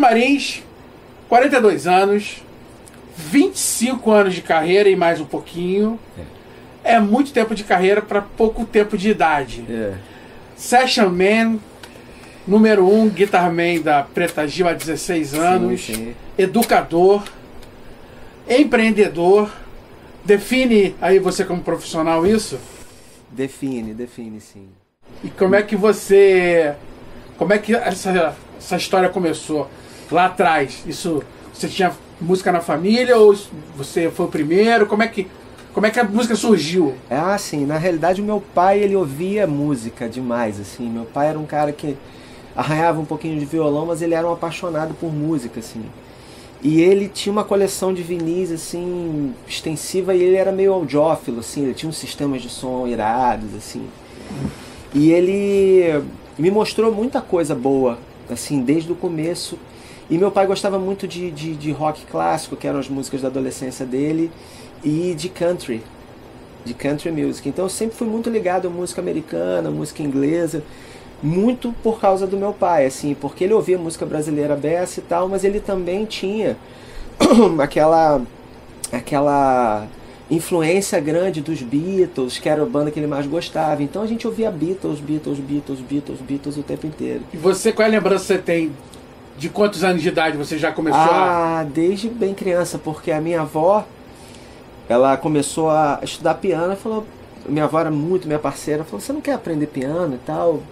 Marins, 42 anos, 25 anos de carreira e mais um pouquinho. É muito tempo de carreira para pouco tempo de idade. Session Man, número 1, Guitar Man da Preta Gil há 16 anos. Sim. Educador, empreendedor. Define aí você como profissional isso? Define sim. E como é que você... Como é que essa história começou lá atrás? Isso, você tinha música na família ou você foi o primeiro? Como é que a música surgiu? Assim, na realidade o meu pai, ele ouvia música demais, assim. Meu pai era um cara que arranhava um pouquinho de violão, mas ele era um apaixonado por música, assim. E ele tinha uma coleção de vinis, assim, extensiva, e ele era meio audiófilo, assim. Ele tinha uns sistemas de som irados, assim. E ele me mostrou muita coisa boa, assim, desde o começo. E meu pai gostava muito de rock clássico, que eram as músicas da adolescência dele, e de country music. Então eu sempre fui muito ligado à música americana, música inglesa, muito por causa do meu pai, assim, porque ele ouvia música brasileira beça e tal, mas ele também tinha aquela influência grande dos Beatles, que era a banda que ele mais gostava. Então a gente ouvia Beatles o tempo inteiro. E você, qual é a lembrança que você tem? De quantos anos de idade você já começou desde bem criança, porque a minha avó, ela começou a estudar piano e falou, minha avó era muito minha parceira, falou, você não quer aprender piano e tal?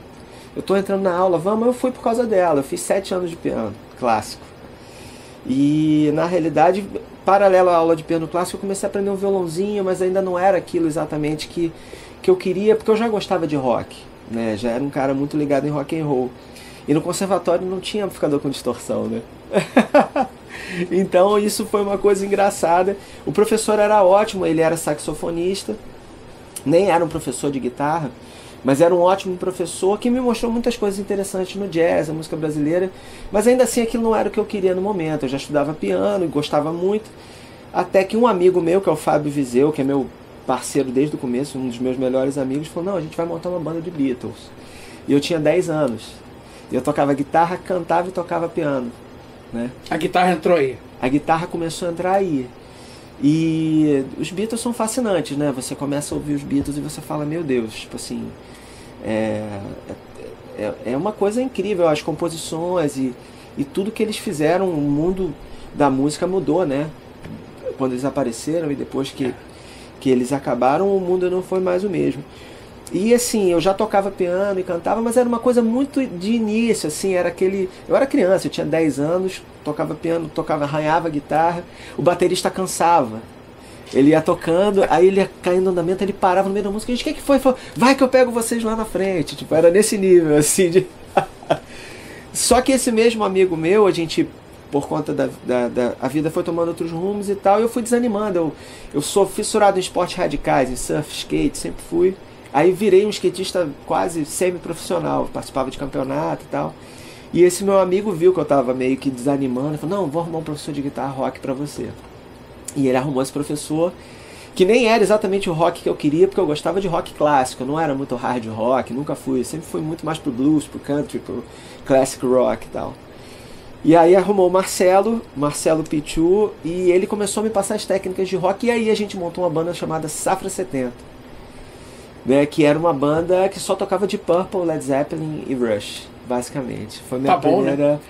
Eu tô entrando na aula, vamos, eu fui por causa dela, eu fiz 7 anos de piano clássico. E na realidade, paralelo à aula de piano clássico, eu comecei a aprender um violãozinho, mas ainda não era aquilo exatamente que eu queria, porque eu já gostava de rock, né? Já era um cara muito ligado em rock and roll. E no conservatório não tinha amplificador com distorção, né? Então isso foi uma coisa engraçada. O professor era ótimo, ele era saxofonista, nem era um professor de guitarra, mas era um ótimo professor que me mostrou muitas coisas interessantes no jazz, a música brasileira, mas ainda assim aquilo não era o que eu queria no momento. Eu já estudava piano e gostava muito, até que um amigo meu, que é o Fábio Viseu, que é meu parceiro desde o começo, um dos meus melhores amigos, falou, não, a gente vai montar uma banda de Beatles. E eu tinha 10 anos. Eu tocava guitarra, cantava e tocava piano, né? A guitarra entrou aí? A guitarra começou a entrar aí. E os Beatles são fascinantes, né? Você começa a ouvir os Beatles e você fala, meu Deus, tipo assim, é uma coisa incrível, as composições e tudo que eles fizeram, o mundo da música mudou, né? Quando eles apareceram e depois que eles acabaram, o mundo não foi mais o mesmo. E assim, eu já tocava piano e cantava, mas era uma coisa muito de início, assim, era aquele... Eu era criança, eu tinha 10 anos, tocava piano, arranhava guitarra, o baterista cansava. Ele ia tocando, aí ele ia caindo no andamento, ele parava no meio da música, a gente, o que foi? Ele falou, vai que eu pego vocês lá na frente, tipo, era nesse nível, assim, de... Só que esse mesmo amigo meu, a gente, por conta a vida foi tomando outros rumos e tal, e eu fui desanimando, eu sou fissurado em esportes radicais, em surf, skate, sempre fui. Aí virei um skatista quase semi-profissional, participava de campeonato e tal. E esse meu amigo viu que eu tava meio que desanimando, falou, não, vou arrumar um professor de guitarra rock pra você. E ele arrumou esse professor, que nem era exatamente o rock que eu queria, porque eu gostava de rock clássico, eu não era muito hard rock, nunca fui, eu sempre fui muito mais pro blues, pro country, pro classic rock e tal. E aí arrumou o Marcelo Pichu, e ele começou a me passar as técnicas de rock, e aí a gente montou uma banda chamada Safra 70. Né, que era uma banda que só tocava de Purple, Led Zeppelin e Rush, basicamente. Foi minha primeira... Bom, né?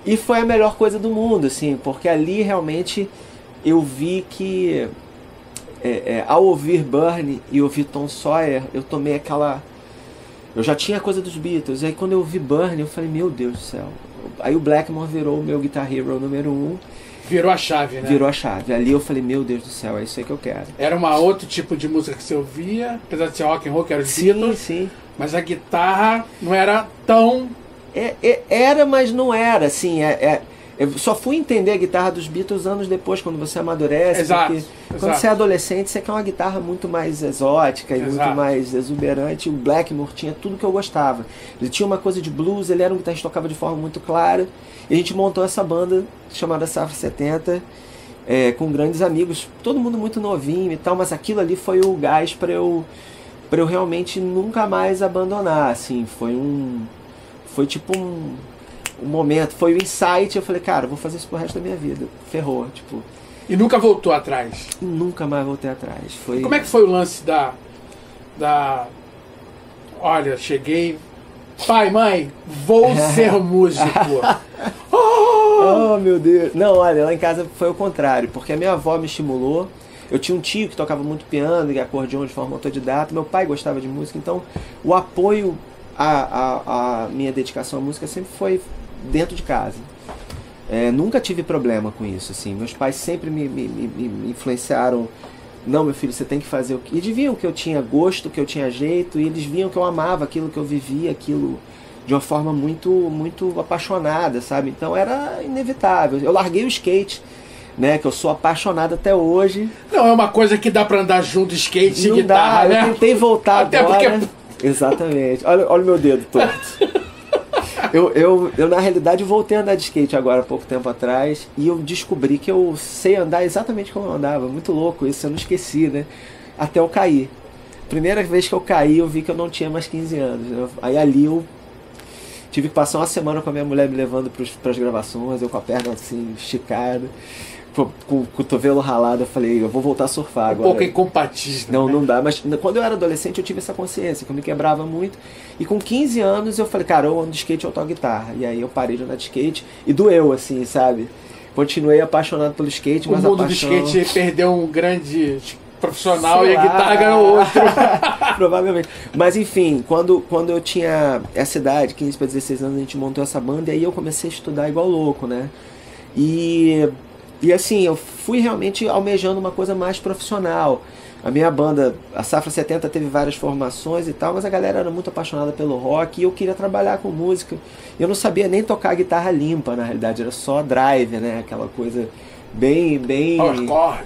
E foi a melhor coisa do mundo, assim, porque ali realmente eu vi que ao ouvir Burn e ouvir Tom Sawyer, eu tomei aquela... Eu já tinha a coisa dos Beatles, e aí quando eu ouvi Burn, eu falei, meu Deus do céu. Aí o Blackmore virou o meu Guitar Hero número 1. Virou a chave, né? Virou a chave. Ali eu falei, meu Deus do céu, é isso aí que eu quero. Era outro tipo de música que você ouvia, apesar de ser rock and roll, que era os Beatles. Sim. Mas a guitarra não era tão... Era, mas não era, assim, eu só fui entender a guitarra dos Beatles anos depois, quando você amadurece. Exato. Quando você é adolescente, você quer uma guitarra muito mais exótica e Exato. muito mais exuberante. O Blackmore tinha tudo que eu gostava. Ele tinha uma coisa de blues, ele era um guitarrista que tocava de forma muito clara. E a gente montou essa banda chamada Safra 70, com grandes amigos, todo mundo muito novinho e tal, mas aquilo ali foi o gás para eu realmente nunca mais abandonar, assim, foi tipo o momento, foi o insight, eu falei, cara, vou fazer isso pro resto da minha vida. Ferrou, tipo. E nunca voltou atrás? E nunca mais voltei atrás. Foi... Como é que foi o lance da... Olha, cheguei... Pai, mãe, vou ser músico. Oh, meu Deus. Não, olha, lá em casa foi o contrário, porque a minha avó me estimulou. Eu tinha um tio que tocava muito piano e acordeon de forma autodidata. Meu pai gostava de música, então o apoio à minha dedicação à música sempre foi dentro de casa. Nunca tive problema com isso, assim. Meus pais sempre me influenciaram. Não, meu filho, você tem que fazer o que... Eles viam que eu tinha gosto, que eu tinha jeito, e eles viam que eu amava aquilo que eu vivia, aquilo de uma forma muito, muito apaixonada, sabe? Então era inevitável. Eu larguei o skate, né? Que eu sou apaixonado até hoje. Não é uma coisa que dá pra andar junto, skate e não guitarra, dá, né? Eu tentei voltar até agora. Porque... Exatamente. Olha o meu dedo torto. Eu, na realidade, voltei a andar de skate agora, há pouco tempo atrás, e eu descobri que eu sei andar exatamente como eu andava. Muito louco isso, eu não esqueci, né? Até eu cair. Primeira vez que eu caí, eu vi que eu não tinha mais 15 anos. Né? Aí ali eu tive que passar uma semana com a minha mulher me levando para as gravações, eu com a perna assim, esticada, com o cotovelo ralado. Eu falei, eu vou voltar a surfar agora. Um pouco incompatível. Não, né? não dá. Mas quando eu era adolescente eu tive essa consciência, que eu me quebrava muito. E com 15 anos eu falei, cara, eu ando de skate e eu toco guitarra. E aí eu parei de andar de skate e doeu, assim, sabe? Continuei apaixonado pelo skate, mas o mundo do skate perdeu um grande profissional e a guitarra ganhou outro. Provavelmente. Mas enfim, quando eu tinha essa idade, 15 para 16 anos, a gente montou essa banda e aí eu comecei a estudar igual louco, né? E assim, eu fui realmente almejando uma coisa mais profissional. A minha banda, a Safra 70, teve várias formações e tal, mas a galera era muito apaixonada pelo rock e eu queria trabalhar com música. Eu não sabia nem tocar guitarra limpa, na realidade, era só drive, né? Aquela coisa bem...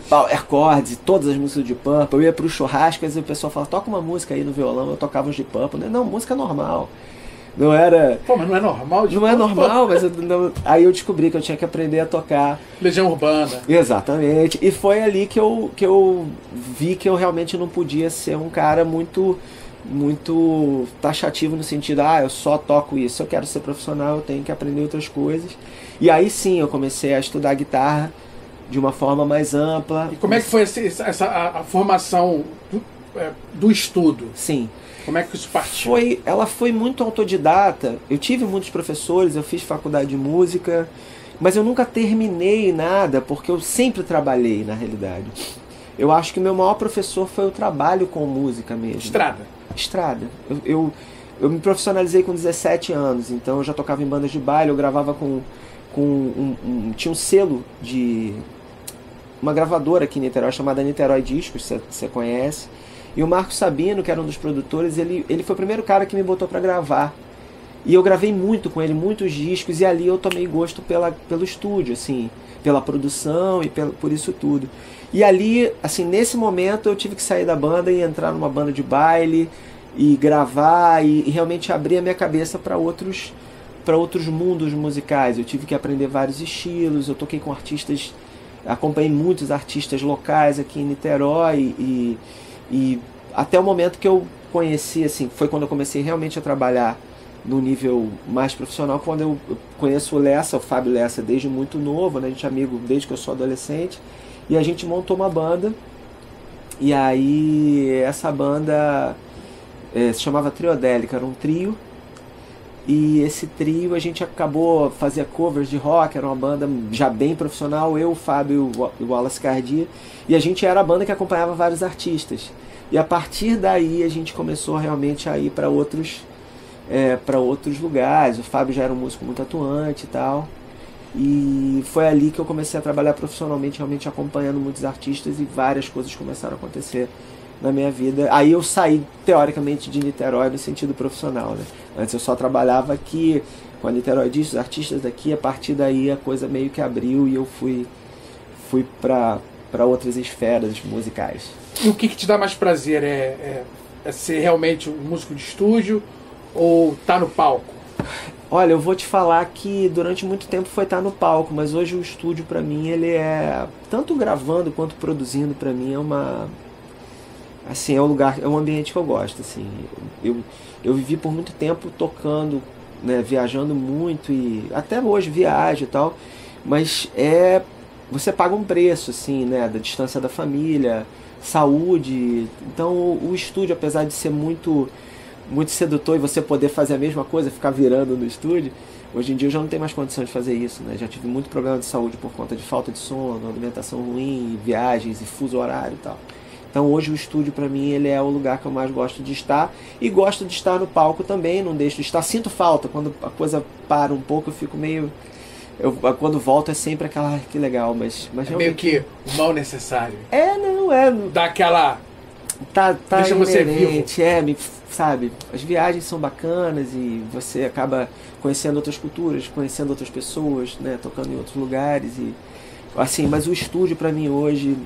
Power chords, todas as músicas de Purple. Eu ia para os churrascos e o pessoal falava, toca uma música aí no violão, eu tocava os de Purple. Não, música normal. Não era... Pô, mas não é normal? Não é normal, mas aí eu descobri que eu tinha que aprender a tocar. Legião Urbana. Exatamente. E foi ali que eu vi que eu realmente não podia ser um cara muito taxativo no sentido, eu só toco isso. Se eu quero ser profissional, eu tenho que aprender outras coisas. E aí sim, eu comecei a estudar guitarra de uma forma mais ampla. E como é que foi a formação do estudo? Sim. Como é que isso partiu? Ela foi muito autodidata. Eu tive muitos professores, eu fiz faculdade de música, mas eu nunca terminei nada, porque eu sempre trabalhei, na realidade. Eu acho que o meu maior professor foi o trabalho com música mesmo. Estrada. Eu me profissionalizei com 17 anos, então eu já tocava em bandas de baile, eu gravava tinha um selo de uma gravadora aqui em Niterói, chamada Niterói Discos, você conhece. E o Marco Sabino, que era um dos produtores, ele foi o primeiro cara que me botou para gravar. E eu gravei muito com ele, muitos discos, e ali eu tomei gosto pelo estúdio, assim, pela produção e por isso tudo. E ali, assim, nesse momento eu tive que sair da banda e entrar numa banda de baile e gravar e realmente abrir a minha cabeça para outros mundos musicais. Eu tive que aprender vários estilos, eu toquei com artistas, acompanhei muitos artistas locais aqui em Niterói e até o momento que eu conheci, assim, foi quando eu comecei realmente a trabalhar no nível mais profissional, quando eu conheço o Fábio Lessa, desde muito novo, né? A gente é amigo desde que eu sou adolescente, e a gente montou uma banda, e aí essa banda se chamava Triodélica, era um trio, e esse trio a gente acabou fazia covers de rock, era uma banda já bem profissional, eu, o Fábio e o Wallace Cardia, e a gente era a banda que acompanhava vários artistas. E a partir daí a gente começou realmente a ir para outros lugares. O Fábio já era um músico muito atuante e tal. E foi ali que eu comecei a trabalhar profissionalmente, realmente acompanhando muitos artistas, e várias coisas começaram a acontecer na minha vida. Aí eu saí, teoricamente, de Niterói no sentido profissional, né? Antes eu só trabalhava aqui com a Niterói Discos, os artistas daqui. A partir daí a coisa meio que abriu e eu fui para outras esferas musicais. E o que te dá mais prazer? É ser realmente um músico de estúdio ou tá no palco? Olha, eu vou te falar que durante muito tempo foi estar no palco, mas hoje o estúdio para mim, ele é, tanto gravando quanto produzindo, para mim é um lugar, é um ambiente que eu gosto, assim. Eu vivi por muito tempo tocando né, viajando muito e até hoje viajo e tal, mas você paga um preço, assim, né, da distância da família, saúde. Então o estúdio, apesar de ser muito sedutor e você poder fazer a mesma coisa, ficar virando no estúdio, hoje em dia eu já não tenho mais condição de fazer isso, né? Já tive muito problema de saúde por conta de falta de sono, alimentação ruim, viagens e fuso horário e tal. Então hoje o estúdio pra mim ele é o lugar que eu mais gosto de estar, e gosto de estar no palco também, não deixo de estar. Sinto falta, quando a coisa para um pouco eu fico meio... quando volto é sempre aquela, que legal, mas realmente... meio que o mal necessário. Não é... Dá aquela... Tá deixa você vivo. Sabe, as viagens são bacanas e você acaba conhecendo outras culturas, conhecendo outras pessoas, né, tocando em outros lugares e assim, mas o estúdio pra mim hoje,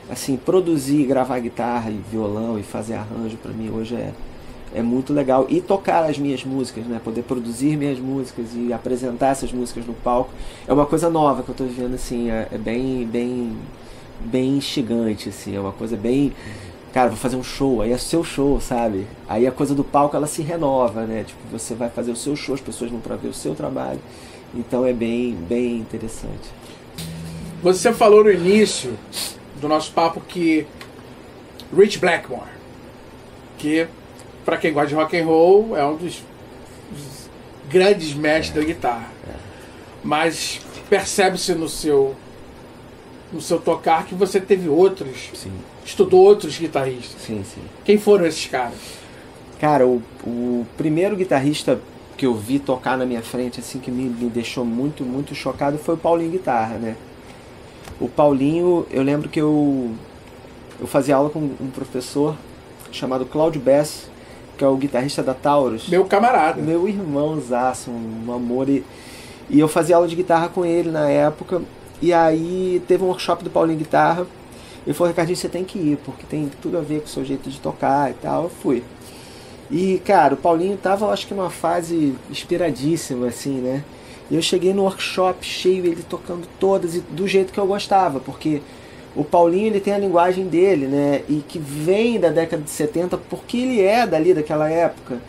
assim, produzir, gravar guitarra e violão e fazer arranjo pra mim hoje é muito legal, e tocar as minhas músicas, né, poder produzir minhas músicas e apresentar essas músicas no palco é uma coisa nova que eu tô vivendo, assim, é bem instigante, assim, é uma coisa bem... Cara, vou fazer um show, aí é seu show, sabe? Aí a coisa do palco, ela se renova, né? Tipo, você vai fazer o seu show, as pessoas vão pra ver o seu trabalho. Então é bem interessante. Você falou no início do nosso papo que Rich Blackmore, que pra quem gosta de rock and roll é um dos grandes mestres da guitarra. Mas percebe-se no seu tocar que você teve outros... Sim. Estudou outros guitarristas. Sim. Quem foram esses caras? Cara, o primeiro guitarrista que eu vi tocar na minha frente, assim, que me deixou muito chocado, foi o Paulinho Guitarra, né? O Paulinho, eu lembro que eu fazia aula com um professor chamado Cláudio Bess, que é o guitarrista da Taurus. Meu camarada. Meu irmãozaço, um amor. E eu fazia aula de guitarra com ele na época, e aí teve um workshop do Paulinho Guitarra. Ele falou: Ricardinho, você tem que ir, porque tem tudo a ver com o seu jeito de tocar e tal. Eu fui. E, cara, o Paulinho tava, eu acho que numa fase inspiradíssima, assim, né? E eu cheguei no workshop cheio, ele tocando todas, e do jeito que eu gostava, porque o Paulinho, ele tem a linguagem dele, né? E que vem da década de 70, porque ele é dali daquela época.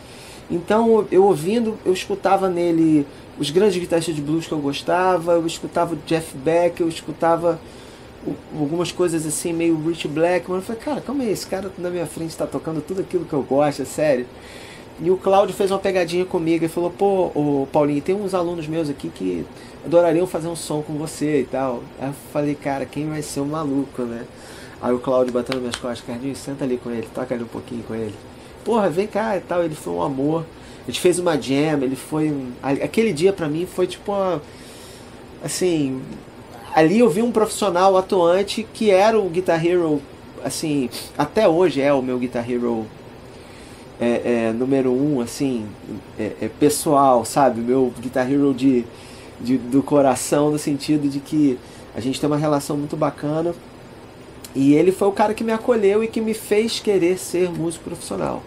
Então, eu ouvindo, eu escutava nele os grandes guitarristas de blues que eu gostava, eu escutava o Jeff Beck, eu escutava... algumas coisas assim, meio Rich Blackmore. Eu falei, cara, calma aí, esse cara na minha frente tá tocando tudo aquilo que eu gosto, é sério. E o Cláudio fez uma pegadinha comigo e falou: pô, ô Paulinho, tem uns alunos meus aqui que adorariam fazer um som com você e tal. Aí eu falei, cara, quem vai ser o maluco, né? Aí o Cláudio batendo minhas costas: Ricardinho, senta ali com ele, toca ali um pouquinho com ele. Porra, vem cá e tal. Ele foi um amor. A gente fez uma jam, ele foi aquele dia pra mim foi tipo uma... assim... Ali eu vi um profissional atuante que era o Guitar Hero, assim, até hoje é o meu Guitar Hero número 1, assim, pessoal, sabe? O meu Guitar Hero do coração, no sentido de que a gente tem uma relação muito bacana. E ele foi o cara que me acolheu e que me fez querer ser músico profissional.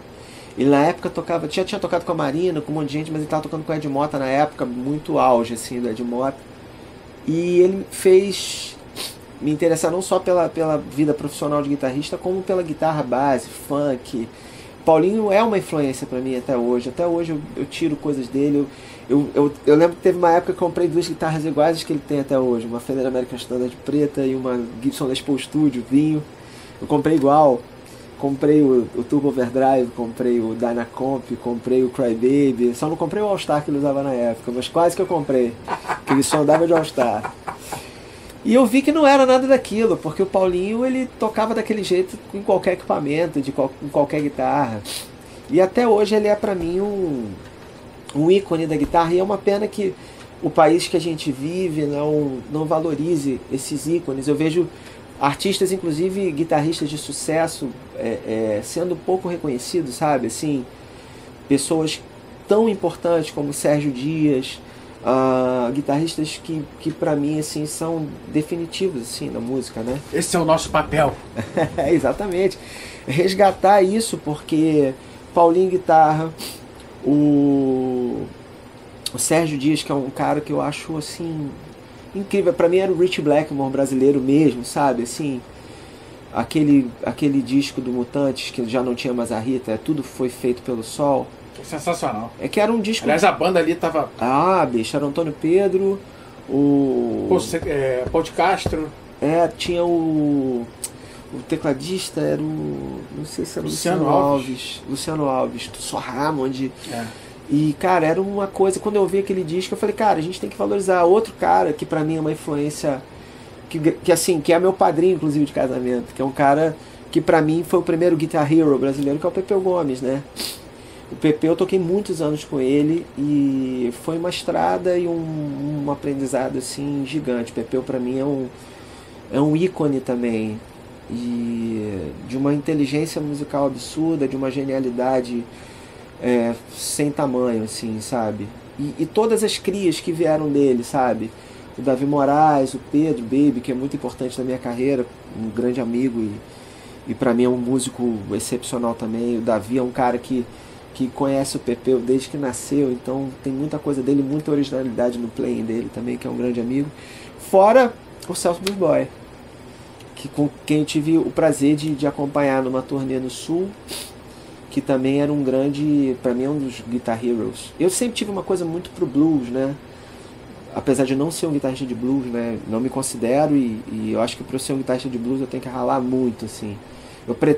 Ele na época tocava, tinha tocado com a Marina, com um monte de gente, mas ele estava tocando com o Ed Mota na época, muito auge, assim, do Ed Mota. E ele fez me interessar não só pela vida profissional de guitarrista, como pela guitarra base, funk. Paulinho é uma influência pra mim até hoje. Até hoje eu tiro coisas dele. Eu lembro que teve uma época que eu comprei 2 guitarras iguais que ele tem até hoje. Uma Fender American Standard preta e uma Gibson Les Paul Studio vinho. Eu comprei igual. Comprei o Turbo Overdrive, comprei o Dynacomp, comprei o Crybaby. Só não comprei o All-Star que ele usava na época, mas quase que eu comprei. Que ele só andava de All-Star. E eu vi que não era nada daquilo, porque o Paulinho, ele tocava daquele jeito em qualquer equipamento, em qualquer guitarra. E até hoje ele é pra mim um ícone da guitarra, e é uma pena que o país que a gente vive não valorize esses ícones. Eu vejo artistas, inclusive guitarristas de sucesso, sendo pouco reconhecidos, sabe? Assim, pessoas tão importantes como Sérgio Dias, guitarristas que pra mim assim, são definitivos assim, na música, né? Esse é o nosso papel. Exatamente. Resgatar isso, porque Paulinho Guitarra, o Sérgio Dias, que é um cara que eu acho assim incrível. Pra mim era o Rich Blackmore brasileiro mesmo, sabe? Assim, aquele disco do Mutantes, que já não tinha mais a Rita, tudo foi feito pelo Sol. Sensacional. É que era um disco... Aliás, a banda ali tava... bicho, era o Antônio Pedro, Paul de Castro. Tinha o tecladista, era o... Não sei se era Luciano Alves. Luciano Alves, só Hammond. E, cara, era uma coisa... Quando eu ouvi aquele disco, eu falei, cara, a gente tem que valorizar outro cara que pra mim é uma influência... Que é meu padrinho, inclusive, de casamento. Que é um cara que pra mim foi o primeiro Guitar Hero brasileiro, que é o Pepeu Gomes, né? O Pepeu, eu toquei muitos anos com ele e foi uma estrada e um aprendizado assim gigante. O Pepeu pra mim é um ícone também, e de uma inteligência musical absurda, de uma genialidade sem tamanho, assim, sabe? E todas as crias que vieram dele, sabe? O Davi Moraes, o Pedro Baby, que é muito importante na minha carreira, um grande amigo e pra mim é um músico excepcional também. O Davi é um cara que conhece o Pepeu desde que nasceu, então tem muita coisa dele, muita originalidade no playing dele também, que é um grande amigo. Fora o Celso Blues Boy, com quem eu tive o prazer de acompanhar numa turnê no Sul, que também era um grande, pra mim é um dos Guitar Heroes. Eu sempre tive uma coisa muito pro blues, né? Apesar de não ser um guitarrista de blues, né? Não me considero, e eu acho que para eu ser um guitarrista de blues eu tenho que ralar muito, assim.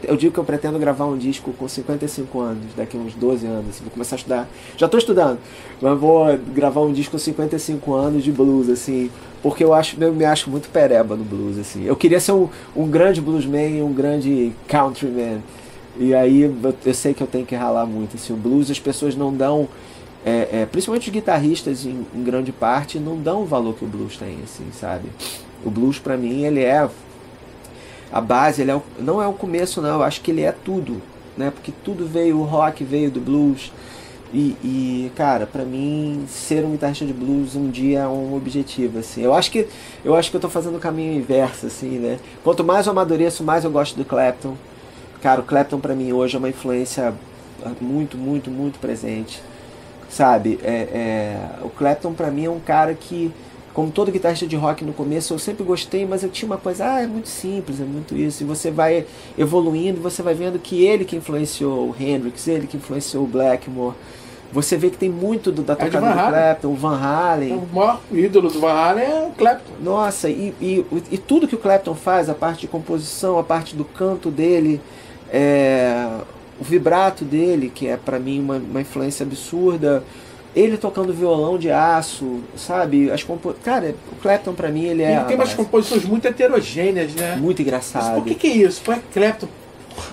Eu digo que eu pretendo gravar um disco com 55 anos, daqui a uns 12 anos. Assim, vou começar a estudar. Já estou estudando, mas vou gravar um disco com 55 anos de blues, assim. Porque eu me acho muito pereba no blues, assim. Eu queria ser um grande bluesman, um grande countryman. E aí eu sei que eu tenho que ralar muito. Assim, o blues as pessoas não dão... principalmente os guitarristas, em grande parte, não dão o valor que o blues tem, assim, sabe? O blues, pra mim, ele é... A base, não é o começo, não. Eu acho que ele é tudo, né? Porque tudo veio, o rock veio do blues. E cara, pra mim, ser um guitarrista de blues um dia é um objetivo, assim. Eu acho que eu tô fazendo o caminho inverso, assim, né? Quanto mais eu amadureço, mais eu gosto do Clapton. Cara, o Clapton pra mim hoje é uma influência muito, muito, muito presente. Sabe? O Clapton pra mim é um cara que, como todo guitarrista de rock no começo, eu sempre gostei, mas eu tinha uma coisa, é muito simples, é muito isso. E você vai evoluindo, você vai vendo que ele que influenciou o Hendrix, ele que influenciou o Blackmore. Você vê que tem muito da tocada do Clapton, o Van Halen. O maior ídolo do Van Halen é o Clapton. Nossa, e tudo que o Clapton faz, a parte de composição, a parte do canto dele, o vibrato dele, que é pra mim uma influência absurda. Ele tocando violão de aço, sabe? Cara, o Clapton pra mim, ele tem umas composições muito heterogêneas, né? Muito engraçado. Por que é isso? Por que Clapton?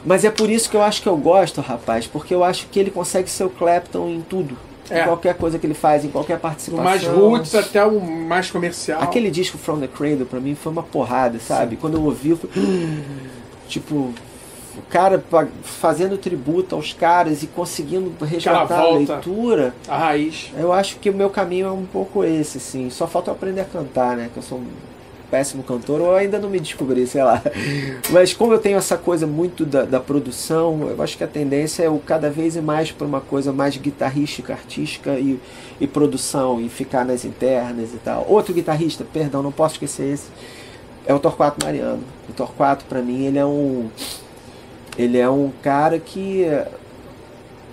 Mas é por isso que eu acho que eu gosto, rapaz. Porque eu acho que ele consegue ser o Clapton em tudo. Em qualquer coisa que ele faz, em qualquer participação. O mais roots até o mais comercial. Aquele disco From the Cradle, pra mim, foi uma porrada, sabe? Sim. Quando eu ouvi, eu falei... Tipo... O cara fazendo tributo aos caras e conseguindo resgatar a leitura. A raiz. Eu acho que o meu caminho é um pouco esse, assim. Só falta eu aprender a cantar, né? Que eu sou um péssimo cantor, ou ainda não me descobri, sei lá. Mas como eu tenho essa coisa muito da produção, eu acho que a tendência é cada vez ir mais para uma coisa mais guitarrística, artística e produção, e ficar nas internas e tal. Outro guitarrista, perdão, não posso esquecer esse, é o Torquato Mariano. O Torquato, pra mim, ele é um cara que...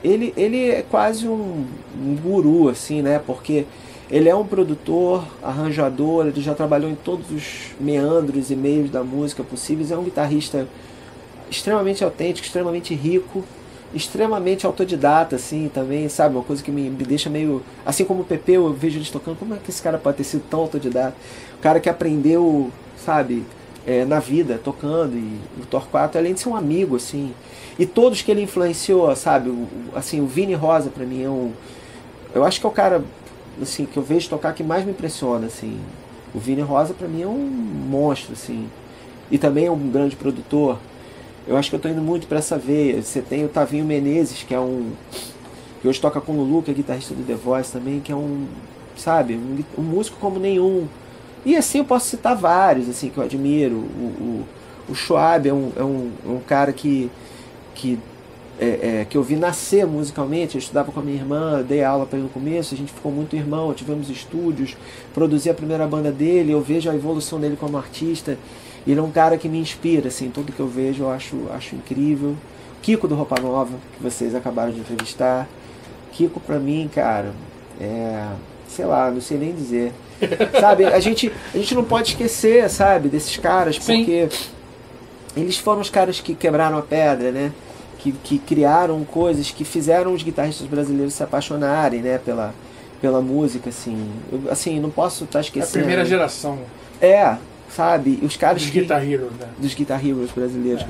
Ele é quase um guru, assim, né? Porque ele é um produtor, arranjador, ele já trabalhou em todos os meandros e meios da música possíveis. É um guitarrista extremamente autêntico, extremamente rico, extremamente autodidata, assim, também, sabe? Uma coisa que me deixa meio... Assim como o Pepeu, eu vejo eles tocando, como é que esse cara pode ter sido tão autodidata? O cara que aprendeu, sabe... na vida, tocando, e o Torquato, além de ser um amigo, assim, e todos que ele influenciou, sabe, assim, o Vini Rosa, pra mim, eu acho que é o cara, assim, que eu vejo tocar que mais me impressiona, assim, o Vini Rosa, pra mim, é um monstro, assim, e também é um grande produtor. Eu acho que eu tô indo muito pra essa veia. Você tem o Tavinho Menezes, que que hoje toca com o Lulu, que é guitarrista do The Voice também, que é sabe, um músico como nenhum. E assim eu posso citar vários, assim, que eu admiro. O Schwab é um cara que eu vi nascer musicalmente. Eu estudava com a minha irmã, dei aula para ele no começo, a gente ficou muito irmão, tivemos estúdios, produzi a primeira banda dele, eu vejo a evolução dele como artista. Ele é um cara que me inspira, assim, tudo que eu vejo eu acho incrível. Kiko do Roupa Nova, que vocês acabaram de entrevistar. Kiko pra mim, cara, sei lá, não sei nem dizer. Sabe, a gente não pode esquecer, sabe, desses caras, porque eles foram os caras que quebraram a pedra, né? Que criaram coisas, que fizeram os guitarristas brasileiros se apaixonarem, né, pela música, assim. Assim, não posso estar esquecendo. A primeira geração. Sabe, os caras dos Guitar Heroes, né? Dos Guitar Heroes brasileiros.